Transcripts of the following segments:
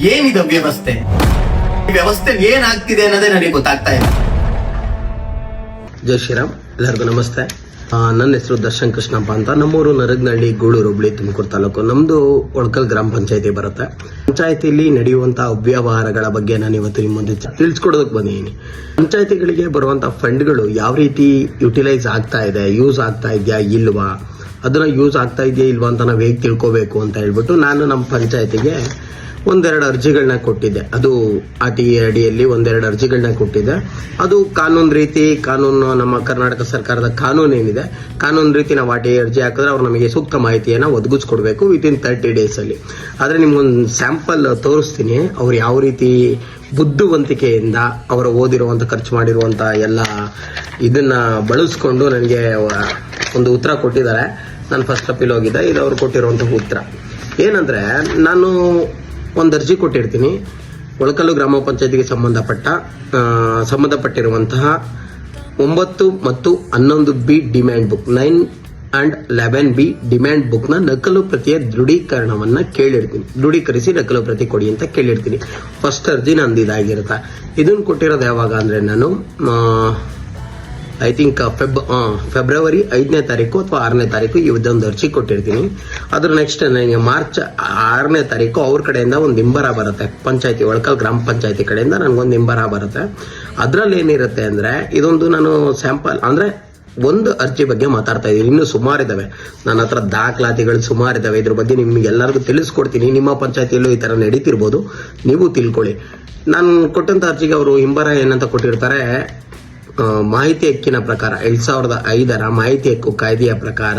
ಏನಿದೆ ವ್ಯವಸ್ಥೆ? ಈ ವ್ಯವಸ್ಥೆ ಏನಾಗ್ತಿದೆ ಅನ್ನೋದೇ ನನಗೆ ಗೊತ್ತಾಗ್ತಾ ಇಲ್ಲ. ಜೈ ಶ್ರೀರಾಮ್, ಎಲ್ಲರಿಗೂ ನಮಸ್ತೆ. ನನ್ನ ಹೆಸರು ದರ್ಶನ್ ಕೃಷ್ಣಪ್ಪ ಅಂತ. ನಮ್ಮೂರು ನರಗನಹಳ್ಳಿ, ಗೂಳೂರು ಹೋಬಳಿ, ತುಮಕೂರು ತಾಲೂಕು. ನಮ್ದು ಒಳಕಲ್ ಗ್ರಾಮ ಪಂಚಾಯತಿ ಬರುತ್ತೆ. ಪಂಚಾಯತಿಯಲ್ಲಿ ನಡೆಯುವಂತಹ ಅವ್ಯವಹಾರಗಳ ಬಗ್ಗೆ ನಾನು ಇವತ್ತು ನಿಮ್ಮ ಮುಂದೆ ತಿಳಿಸ್ಕೊಡೋದಕ್ಕೆ ಬಂದಿದ್ದೀನಿ. ಪಂಚಾಯತಿಗಳಿಗೆ ಬರುವಂತಹ ಫಂಡ್ಗಳು ಯಾವ ರೀತಿ ಯುಟಿಲೈಸ್ ಆಗ್ತಾ ಇದೆ, ಯೂಸ್ ಆಗ್ತಾ ಇದೆಯಾ ಇಲ್ವಾ, ಅದನ್ನ ಯೂಸ್ ಆಗ್ತಾ ಇದೆಯಾ ಇಲ್ವಾ ಅಂತ ನಾವು ಹೇಗೆ ತಿಳ್ಕೋಬೇಕು ಅಂತ ಹೇಳ್ಬಿಟ್ಟು ನಾನು ನಮ್ಮ ಪಂಚಾಯತಿಗೆ ಒಂದೆರಡು ಅರ್ಜಿಗಳನ್ನ ಕೊಟ್ಟಿದ್ದೆ. ಅದು RTA ಅಡಿಯಲ್ಲಿ ಒಂದೆರಡು ಅರ್ಜಿಗಳನ್ನ ಕೊಟ್ಟಿದ್ದೆ. ಅದು ಕಾನೂನು ನಮ್ಮ ಕರ್ನಾಟಕ ಸರ್ಕಾರದ ಕಾನೂನು ಏನಿದೆ, ಕಾನೂನು ರೀತಿ ನಾವು RTA ಅರ್ಜಿ ಹಾಕಿದ್ರೆ ಅವ್ರು ನಮಗೆ ಸೂಕ್ತ ಮಾಹಿತಿಯನ್ನು ಒದಗಿಸ್ಕೊಡ್ಬೇಕು ವಿತಿನ್ 30 days ಅಲ್ಲಿ. ಆದರೆ ನಿಮ್ಗೊಂದು ಸ್ಯಾಂಪಲ್ ತೋರಿಸ್ತೀನಿ. ಅವ್ರು ಯಾವ ರೀತಿ ಬುದ್ಧಿವಂತಿಕೆಯಿಂದ ಅವರು ಓದಿರುವಂತ, ಖರ್ಚು ಮಾಡಿರುವಂತ ಎಲ್ಲ ಇದನ್ನ ಬಳಸ್ಕೊಂಡು ನನಗೆ ಒಂದು ಉತ್ತರ ಕೊಟ್ಟಿದ್ದಾರೆ. ನಾನು ಫಸ್ಟ್ ಅಪೀಲ್ ಹೋಗಿದ್ದೆ. ಇದು ಅವ್ರು ಕೊಟ್ಟಿರುವಂತಹ ಉತ್ತರ ಏನಂದ್ರೆ, ನಾನು ಒಂದು ಅರ್ಜಿ ಕೊಟ್ಟಿರ್ತೀನಿ. ಒಳಕಲ್ಲು ಗ್ರಾಮ ಪಂಚಾಯತಿಗೆ ಸಂಬಂಧಪಟ್ಟಿರುವಂತಹ 9 ಮತ್ತು 11B demand book, 9 and 11B demand book ನ ನಕಲು ಪ್ರತಿಯ ದೃಢೀಕರಣವನ್ನ ಕೇಳಿರ್ತೀನಿ. ದೃಢೀಕರಿಸಿ ನಕಲು ಪ್ರತಿ ಕೊಡಿ ಅಂತ ಕೇಳಿರ್ತೀನಿ. ಫಸ್ಟ್ ಅರ್ಜಿ ನಂದು ಇದಾಗಿರುತ್ತೆ. ಇದನ್ನ ಕೊಟ್ಟಿರೋದು ಯಾವಾಗ ಅಂದ್ರೆ, ನಾನು ಐ ಥಿಂಕ್ ಫೆಬ್ರವರಿ 5ನೇ ತಾರೀಕು ಅಥವಾ 6ನೇ ತಾರೀಕು ಇದೊಂದು ಅರ್ಜಿ ಕೊಟ್ಟಿರ್ತೀನಿ. ಅದ್ರ ನೆಕ್ಸ್ಟ್ ನನಗೆ ಮಾರ್ಚ್ 6ನೇ ತಾರೀಕು ಅವ್ರ ಕಡೆಯಿಂದ ಒಂದು ಇಂಬರ ಬರುತ್ತೆ. ಪಂಚಾಯತಿ, ಒಳಕಲ್ ಗ್ರಾಮ ಪಂಚಾಯತಿ ಕಡೆಯಿಂದ ನನಗೊಂದು ಇಂಬರ ಬರುತ್ತೆ. ಅದ್ರಲ್ಲಿ ಏನಿರುತ್ತೆ ಅಂದ್ರೆ, ಇದೊಂದು ನಾನು ಸ್ಯಾಂಪಲ್ ಅಂದ್ರೆ ಒಂದು ಅರ್ಜಿ ಬಗ್ಗೆ ಮಾತಾಡ್ತಾ ಇದ್ದೀನಿ. ಇನ್ನು ಸುಮಾರಿದಾವೆ ನನ್ನ ಹತ್ರ, ದಾಖಲಾತಿಗಳು ಸುಮಾರಿದಾವೆ. ಇದ್ರ ಬಗ್ಗೆ ನಿಮ್ಗೆ ಎಲ್ಲರಿಗೂ ತಿಳಿಸ್ಕೊಡ್ತೀನಿ. ನಿಮ್ಮ ಪಂಚಾಯತಿಯಲ್ಲೂ ಈ ತರ ನಡೀತಿರ್ಬೋದು, ನೀವು ತಿಳ್ಕೊಳ್ಳಿ. ನಾನು ಕೊಟ್ಟಂತ ಅರ್ಜಿಗೆ ಅವರು ಇಂಬರ ಏನಂತ ಕೊಟ್ಟಿರ್ತಾರೆ, ಮಾಹಿತಿ ಹಕ್ಕಿನ ಪ್ರಕಾರ 2005ರ ಮಾಹಿತಿ ಹಕ್ಕು ಕಾಯ್ದೆಯ ಪ್ರಕಾರ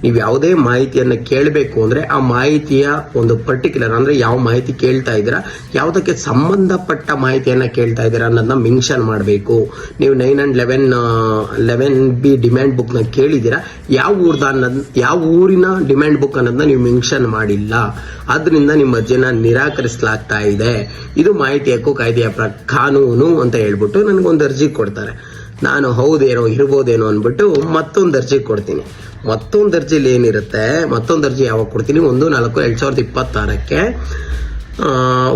ನೀವು ಯಾವುದೇ ಮಾಹಿತಿಯನ್ನ ಕೇಳಬೇಕು ಅಂದ್ರೆ ಆ ಮಾಹಿತಿಯ ಒಂದು ಪರ್ಟಿಕ್ಯುಲರ್ ಅಂದ್ರೆ ಯಾವ ಮಾಹಿತಿ ಕೇಳ್ತಾ ಇದ್ದೀರಾ, ಯಾವುದಕ್ಕೆ ಸಂಬಂಧಪಟ್ಟ ಮಾಹಿತಿಯನ್ನ ಕೇಳ್ತಾ ಇದ್ದೀರಾ ಅನ್ನೋದನ್ನ ಮೆನ್ಷನ್ ಮಾಡಬೇಕು. ನೀವು 9 and 11B ಡಿಮ್ಯಾಂಡ್ ಬುಕ್ ನ ಕೇಳಿದ್ದೀರಾ, ಯಾವ ಊರಿನ ಡಿಮ್ಯಾಂಡ್ ಬುಕ್ ಅನ್ನೋದನ್ನ ನೀವು ಮೆನ್ಷನ್ ಮಾಡಿಲ್ಲ, ಆದ್ರಿಂದ ನಿಮ್ಮ ಅರ್ಜಿನ ನಿರಾಕರಿಸಲಾಗ್ತಾ ಇದೆ. ಇದು ಮಾಹಿತಿ ಹಕ್ಕು ಕಾಯ್ದೆಯ ಕಾನೂನು ಅಂತ ಹೇಳ್ಬಿಟ್ಟು ನನಗೊಂದು ಅರ್ಜಿ ಕೊಡ್ತಾರೆ. ನಾನು ಹೌದೇನೋ ಇರ್ಬೋದೇನೋ ಅಂದ್ಬಿಟ್ಟು ಮತ್ತೊಂದು ಅರ್ಜಿ ಕೊಡ್ತೀನಿ. ಮತ್ತೊಂದು ಅರ್ಜಿಲಿ ಏನಿರುತ್ತೆ, ಮತ್ತೊಂದು ಅರ್ಜಿ ಯಾವಾಗ ಕೊಡ್ತೀನಿ, 1/4/2026ಕ್ಕೆ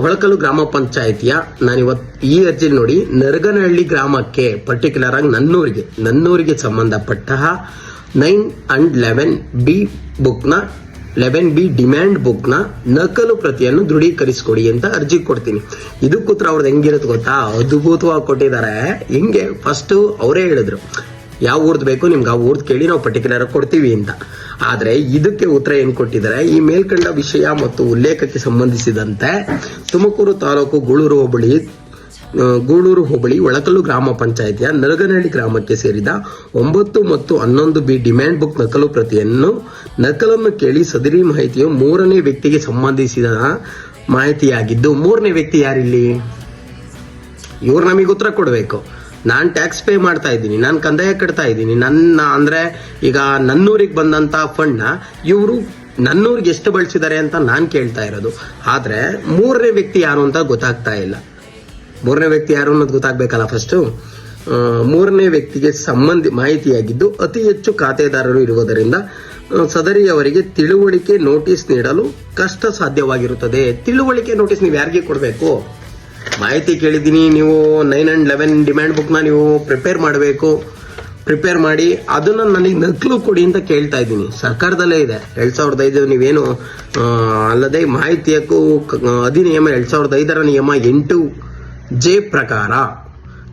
ಒಳಕಲ್ಲು ಗ್ರಾಮ ಪಂಚಾಯತಿಯ, ನಾನಿವತ್ತು ಈ ಅರ್ಜಿ ನೋಡಿ, ನರಗನಹಳ್ಳಿ ಗ್ರಾಮಕ್ಕೆ ಪರ್ಟಿಕ್ಯುಲರ್ ಆಗಿ ನನ್ನೂರಿಗೆ ಸಂಬಂಧಪಟ್ಟ 9 and 11B ಬುಕ್ ನ 11B ಡಿಮ್ಯಾಂಡ್ ಬುಕ್ ನ ನಕಲು ಪ್ರತಿಯನ್ನು ದೃಢೀಕರಿಸಿಕೊಡಿ ಅಂತ ಅರ್ಜಿ ಕೊಡ್ತೀನಿ. ಇದಕ್ಕೆ ಉತ್ತರ ಅವ್ರದ್ದು ಹೆಂಗಿರುತ್ತೆ ಗೊತ್ತಾ, ಅದ್ಭುತವಾಗಿ ಕೊಟ್ಟಿದ್ದಾರೆ. ಹಿಂಗೆ ಫಸ್ಟ್ ಅವರೇ ಹೇಳಿದ್ರು, ಯಾವ ಊರ್ದು ಬೇಕು ನಿಮ್ಗೆ ಆ ಊರ್ದು ಕೇಳಿ ನಾವು ಪರ್ಟಿಕ್ಯುಲರ್ ಕೊಡ್ತೀವಿ ಅಂತ. ಆದ್ರೆ ಇದಕ್ಕೆ ಉತ್ತರ ಏನ್ ಕೊಟ್ಟಿದ್ದಾರೆ, ಈ ಮೇಲ್ಕಂಡ ವಿಷಯ ಮತ್ತು ಉಲ್ಲೇಖಕ್ಕೆ ಸಂಬಂಧಿಸಿದಂತೆ ತುಮಕೂರು ತಾಲೂಕು ಗೂಳೂರು ಹೋಬಳಿ ಒಳಕಲ್ಲು ಗ್ರಾಮ ಪಂಚಾಯತಿಯ ನರಗನಹಳ್ಳಿ ಗ್ರಾಮಕ್ಕೆ ಸೇರಿದ 9 ಮತ್ತು 11B ಡಿಮ್ಯಾಂಡ್ ಬುಕ್ ನಕಲನ್ನು ಕೇಳಿ ಸದರಿ ಮಾಹಿತಿಯು 3ನೇ ವ್ಯಕ್ತಿಗೆ ಸಂಬಂಧಿಸಿದ ಮಾಹಿತಿಯಾಗಿದ್ದು, 3ನೇ ವ್ಯಕ್ತಿ ಯಾರಿಲ್ಲಿ, ಇವ್ರು ನಮಗೆ ಉತ್ತರ ಕೊಡಬೇಕು. ನಾನ್ ಟ್ಯಾಕ್ಸ್ ಪೇ ಮಾಡ್ತಾ ಇದ್ದೀನಿ, ನಾನು ಕಂದಾಯ ಕಟ್ತಾ ಇದ್ದೀನಿ. ಅಂದ್ರೆ ಈಗ ನನ್ನೂರಿಗೆ ಬಂದಂತ ಫಂಡ್ ನ ಇವರು ನನ್ನೂರಿಗೆ ಎಷ್ಟು ಬಳಸಿದ್ದಾರೆ ಅಂತ ನಾನ್ ಕೇಳ್ತಾ ಇರೋದು. ಆದ್ರೆ 3ನೇ ವ್ಯಕ್ತಿ ಯಾರು ಅಂತ ಗೊತ್ತಾಗ್ತಾ ಇಲ್ಲ. 3ನೇ ವ್ಯಕ್ತಿ ಯಾರು ಅನ್ನೋದು ಗೊತ್ತಾಗ್ಬೇಕಲ್ಲ ಫಸ್ಟ್. 3ನೇ ವ್ಯಕ್ತಿಗೆ ಮಾಹಿತಿಯಾಗಿದ್ದು, ಅತಿ ಹೆಚ್ಚು ಖಾತೆದಾರರು ಇರುವುದರಿಂದ ಸದರಿಯವರಿಗೆ ತಿಳುವಳಿಕೆ ನೋಟಿಸ್ ನೀಡಲು ಕಷ್ಟ ಸಾಧ್ಯವಾಗಿರುತ್ತದೆ. ತಿಳುವಳಿಕೆ ನೋಟಿಸ್ ನೀವು ಯಾರಿಗೆ ಕೊಡಬೇಕು? ಮಾಹಿತಿ ಕೇಳಿದ್ದೀನಿ, ನೀವು 9 and 11 ಡಿಮ್ಯಾಂಡ್ ಬುಕ್ ನ ನೀವು ಪ್ರಿಪೇರ್ ಮಾಡಿ ಅದನ್ನ ನನಗೆ ನಕಲು ಕೊಡಿ ಅಂತ ಕೇಳ್ತಾ ಇದ್ದೀನಿ. ಸರ್ಕಾರದಲ್ಲೇ ಇದೆ 2005, ನೀವೇನು ಅಲ್ಲದೆ ಮಾಹಿತಿಯಕ್ಕೂ ಅಧಿನಿಯಮ 2005ರ ನಿಯಮ 8J ಪ್ರಕಾರ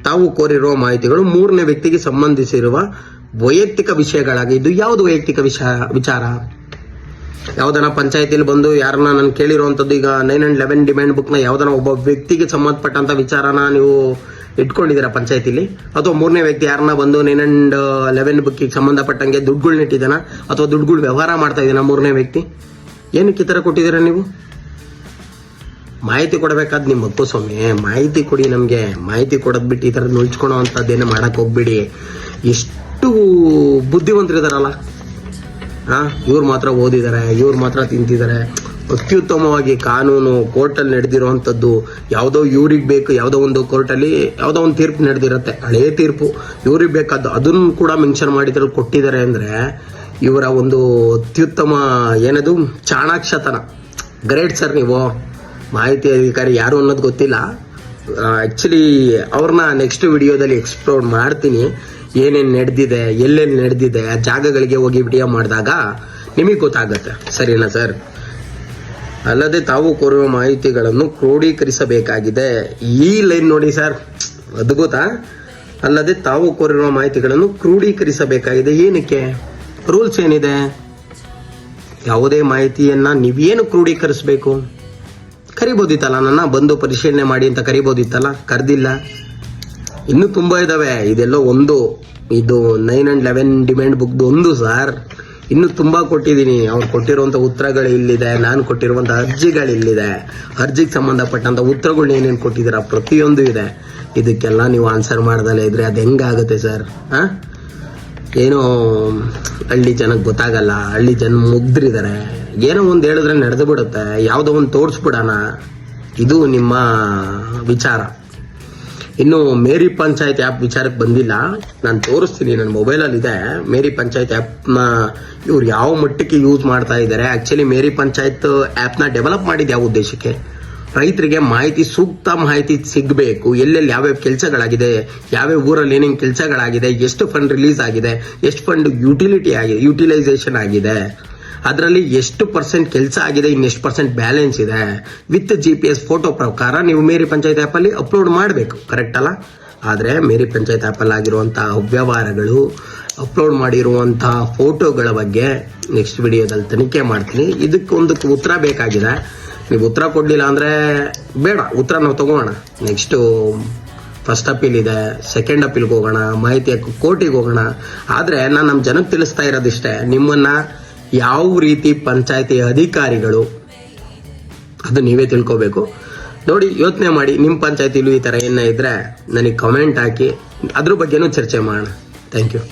ತಾವು ಕೋರಿರುವ ಮಾಹಿತಿಗಳು 3ನೇ ವ್ಯಕ್ತಿಗೆ ಸಂಬಂಧಿಸಿರುವ ವೈಯಕ್ತಿಕ ವಿಷಯಗಳಾಗಿದ್ದು, ಯಾವುದು ವೈಯಕ್ತಿಕ ವಿಚಾರ? ಯಾವ್ದನ ಪಂಚಾಯತಿಯಲ್ಲಿ ಬಂದು ಯಾರನ್ನ ನಾನು ಕೇಳಿರುವಂತದ್ದು, ಈಗ 9 and 11 ಡಿಮ್ಯಾಂಡ್ ಬುಕ್ ನ ಯಾವ್ದನ ಒಬ್ಬ ವ್ಯಕ್ತಿಗೆ ಸಂಬಂಧಪಟ್ಟಂತ ವಿಚಾರನ ನೀವು ಇಟ್ಕೊಂಡಿದ್ದೀರಾ ಪಂಚಾಯತಿಲಿ, ಅಥವಾ 3ನೇ ವ್ಯಕ್ತಿ ಯಾರನ್ನ ಬಂದು 9 and 11 ಬುಕ್ ಸಂಬಂಧಪಟ್ಟಂಗೆ ದುಡ್ಡುಗಳನ್ನ ಇಟ್ಟಿದ್ದಾನ ಅಥವಾ ದುಡ್ಡುಗಳು ವ್ಯವಹಾರ ಮಾಡ್ತಾ ಇದ್ದಾನ 3ನೇ ವ್ಯಕ್ತಿ? ಏನಕ್ಕೆ ಈ ತರ ಕೊಟ್ಟಿದ್ದೀರಾ ನೀವು? ಮಾಹಿತಿ ಕೊಡಬೇಕಾದ್ ನಿಮ್ಮ ಹಕ್ಕು ಸ್ವಾಮಿ, ಮಾಹಿತಿ ಕೊಡಿ ನಮ್ಗೆ. ಮಾಹಿತಿ ಕೊಡೋದ್ ಬಿಟ್ಟು ಈ ತರ ನುಳ್ಚ್ಕೊಳೋ ಅಂತದ್ದೇನು ಮಾಡಕ್ ಹೋಗ್ಬಿಡಿ. ಎಷ್ಟು ಬುದ್ಧಿವಂತರಿದಾರಲ್ಲ, ಇವ್ರು ಮಾತ್ರ ಓದಿದ್ದಾರೆ, ಇವ್ರು ಮಾತ್ರ ತಿಂತಿದ್ದಾರೆ. ಅತ್ಯುತ್ತಮವಾಗಿ ಕಾನೂನು ಕೋರ್ಟಲ್ಲಿ ನಡೆದಿರುವಂತದ್ದು, ಯಾವುದೋ ಇವ್ರಿಗೆ ಬೇಕು, ಯಾವುದೋ ಒಂದು ಕೋರ್ಟಲ್ಲಿ ಯಾವುದೋ ಒಂದು ತೀರ್ಪು ನಡೆದಿರುತ್ತೆ, ಹಳೇ ತೀರ್ಪು, ಇವ್ರಿಗೆ ಬೇಕಾದ್ದು ಅದನ್ನು ಕೂಡ ಮೆನ್ಷನ್ ಮಾಡಿದ್ರಲ್ಲಿ ಕೊಟ್ಟಿದ್ದಾರೆ ಅಂದ್ರೆ ಇವರ ಒಂದು ಅತ್ಯುತ್ತಮ ಏನದು ಚಾಣಾಕ್ಷತನ. ಗ್ರೇಟ್ ಸರ್ ನೀವು. ಮಾಹಿತಿ ಅಧಿಕಾರಿ ಯಾರು ಅನ್ನೋದು ಗೊತ್ತಿಲ್ಲ. ಆಕ್ಚುಲಿ ಅವ್ರನ್ನ ನೆಕ್ಸ್ಟ್ ವಿಡಿಯೋದಲ್ಲಿ ಎಕ್ಸ್ಪ್ಲೋರ್ ಮಾಡ್ತೀನಿ. ಏನೇನು ನಡೆದಿದೆ, ಎಲ್ಲೆಲ್ಲಿ ನಡೆದಿದೆ, ಆ ಜಾಗಗಳಿಗೆ ಹೋಗಿ ವಿಡಿಯೋ ಮಾಡಿದಾಗ ನಿಮಗೆ ಗೊತ್ತಾಗುತ್ತೆ. ಸರಿನಾ ಸರ್? ಅಲ್ಲದೆ ತಾವು ಕೋರುವ ಮಾಹಿತಿಗಳನ್ನು ಕ್ರೋಢೀಕರಿಸಬೇಕಾಗಿದೆ. ಈ ಲೈನ್ ನೋಡಿ ಸರ್, ಅದ್ಭುತ. ಅಲ್ಲದೆ ತಾವು ಕೋರಿರುವ ಮಾಹಿತಿಗಳನ್ನು ಕ್ರೋಢೀಕರಿಸಬೇಕಾಗಿದೆ. ಏನಕ್ಕೆ? ರೂಲ್ಸ್ ಏನಿದೆ? ಯಾವುದೇ ಮಾಹಿತಿಯನ್ನ ನೀವೇನು ಕ್ರೋಢೀಕರಿಸಬೇಕು? ಕರಿಬೋದಿತ್ತಲ್ಲ, ನನ್ನ ಬಂದು ಪರಿಶೀಲನೆ ಮಾಡಿ ಅಂತ ಕರಿಬೋದಿತ್ತಲ್ಲ, ಕರೆದಿಲ್ಲ. ಇನ್ನೂ ತುಂಬಾ ಇದಾವೆ. ಇದೆಲ್ಲೋ ಒಂದು, ಇದು 9 and 11 ಡಿಮ್ಯಾಂಡ್ ಬುಕ್ದು ಒಂದು ಸರ್. ಇನ್ನು ತುಂಬಾ ಕೊಟ್ಟಿದ್ದೀನಿ. ಅವ್ರು ಕೊಟ್ಟಿರುವಂತ ಉತ್ತರಗಳು ಇಲ್ಲಿದೆ, ನಾನು ಕೊಟ್ಟಿರುವಂತ ಅರ್ಜಿಗಳು ಇಲ್ಲಿದೆ. ಅರ್ಜಿಗೆ ಸಂಬಂಧಪಟ್ಟಂತ ಉತ್ತರಗಳು ಏನೇನು ಕೊಟ್ಟಿದ್ದೀರಾ ಪ್ರತಿಯೊಂದು ಇದೆ. ಇದಕ್ಕೆಲ್ಲ ನೀವು ಆನ್ಸರ್ ಮಾಡ್ದಲೇ ಇದ್ರೆ ಅದು ಹೆಂಗಾಗುತ್ತೆ ಸರ್? ಏನೋ ಹಳ್ಳಿ ಜನಕ್ಕೆ ಗೊತ್ತಾಗಲ್ಲ, ಹಳ್ಳಿ ಜನ ಮುಗ್ದ್ರಿದ್ದಾರೆ. ಏನೋ ಒಂದು ಹೇಳಿದ್ರೆ ನಡೆದು ಬಿಡುತ್ತೆ, ಯಾವುದೋ ಒಂದು ತೋರಿಸ್ಬಿಡೋಣ, ಇದು ನಿಮ್ಮ ವಿಚಾರ. ಇನ್ನು ಮೇರಿ ಪಂಚಾಯತ್ ಆ್ಯಪ್ ವಿಚಾರಕ್ಕೆ ಬಂದಿಲ್ಲ. ನಾನು ತೋರಿಸ್ತೀನಿ, ನನ್ನ ಮೊಬೈಲಲ್ಲಿ ಇದೆ. ಮೇರಿ ಪಂಚಾಯತ್ ಆ್ಯಪ್ನ ಇವ್ರು ಯಾವ ಮಟ್ಟಕ್ಕೆ ಯೂಸ್ ಮಾಡ್ತಾ ಇದ್ದಾರೆ. ಆಕ್ಚುಲಿ ಮೇರಿ ಪಂಚಾಯತ್ ಆ್ಯಪ್ನ ಡೆವಲಪ್ ಮಾಡಿದ ಯಾವ ಉದ್ದೇಶಕ್ಕೆ? ರೈತರಿಗೆ ಮಾಹಿತಿ, ಸೂಕ್ತ ಮಾಹಿತಿ ಸಿಗಬೇಕು. ಎಲ್ಲೆಲ್ಲಿ ಯಾವ್ಯಾವ ಕೆಲಸಗಳಾಗಿದೆ, ಯಾವ್ಯಾವ ಊರಲ್ಲಿ ಏನೇನು ಕೆಲಸಗಳಾಗಿದೆ, ಎಷ್ಟು ಫಂಡ್ ರಿಲೀಸ್ ಆಗಿದೆ, ಎಷ್ಟು ಫಂಡ್ ಯುಟಿಲೈಸೇಷನ್ ಆಗಿದೆ, ಅದರಲ್ಲಿ ಎಷ್ಟು ಪರ್ಸೆಂಟ್ ಕೆಲಸ ಆಗಿದೆ, ಇನ್ನೆಷ್ಟು ಪರ್ಸೆಂಟ್ ಬ್ಯಾಲೆನ್ಸ್ ಇದೆ, ವಿತ್ GPS ಫೋಟೋ ಪ್ರಕಾರ ನೀವು ಮೇರಿ ಪಂಚಾಯತ್ ಆ್ಯಪ್ ಅಲ್ಲಿ ಅಪ್ಲೋಡ್ ಮಾಡಬೇಕು. ಕರೆಕ್ಟ್ ಅಲ್ಲ? ಆದರೆ ಮೇರಿ ಪಂಚಾಯತ್ ಆ್ಯಪ್ ಅಲ್ಲಿ ಆಗಿರುವಂತಹ ಅವ್ಯವಹಾರಗಳು, ಅಪ್ಲೋಡ್ ಮಾಡಿರುವಂತಹ ಫೋಟೋಗಳ ಬಗ್ಗೆ ನೆಕ್ಸ್ಟ್ ವಿಡಿಯೋದಲ್ಲಿ ತನಿಖೆ ಮಾಡ್ತೀನಿ. ಇದಕ್ಕೊಂದಕ್ಕೆ ಉತ್ತರ ಬೇಕಾಗಿದೆ. ನೀವು ಉತ್ತರ ಕೊಡ್ಲಿಲ್ಲ ಅಂದ್ರೆ ಬೇಡ, ಉತ್ತರ ನಾವು ತಗೋಣ. ನೆಕ್ಸ್ಟ್ ಫಸ್ಟ್ ಅಪೀಲ್ ಇದೆ, ಸೆಕೆಂಡ್ ಅಪೀಲ್ಗೆ ಹೋಗೋಣ, ಮಾಹಿತಿ ಕೋರ್ಟಿಗೆ ಹೋಗೋಣ. ಆದ್ರೆ ನಾನು ನಮ್ಮ ಜನಕ್ಕೆ ತಿಳಿಸ್ತಾ ಇರೋದಿಷ್ಟೇ, ನಿಮ್ಮನ್ನ ಯಾವ ರೀತಿ ಪಂಚಾಯತಿ ಅಧಿಕಾರಿಗಳು, ಅದು ನೀವೇ ತಿಳ್ಕೋಬೇಕು. ನೋಡಿ, ಯೋಚನೆ ಮಾಡಿ. ನಿಮ್ಮ ಪಂಚಾಯತಿಲೂ ಈ ತರ ಏನ ಇದ್ರೆ ನನಗೆ ಕಮೆಂಟ್ ಹಾಕಿ, ಅದ್ರ ಬಗ್ಗೆನೂ ಚರ್ಚೆ ಮಾಡೋಣ. Thank you.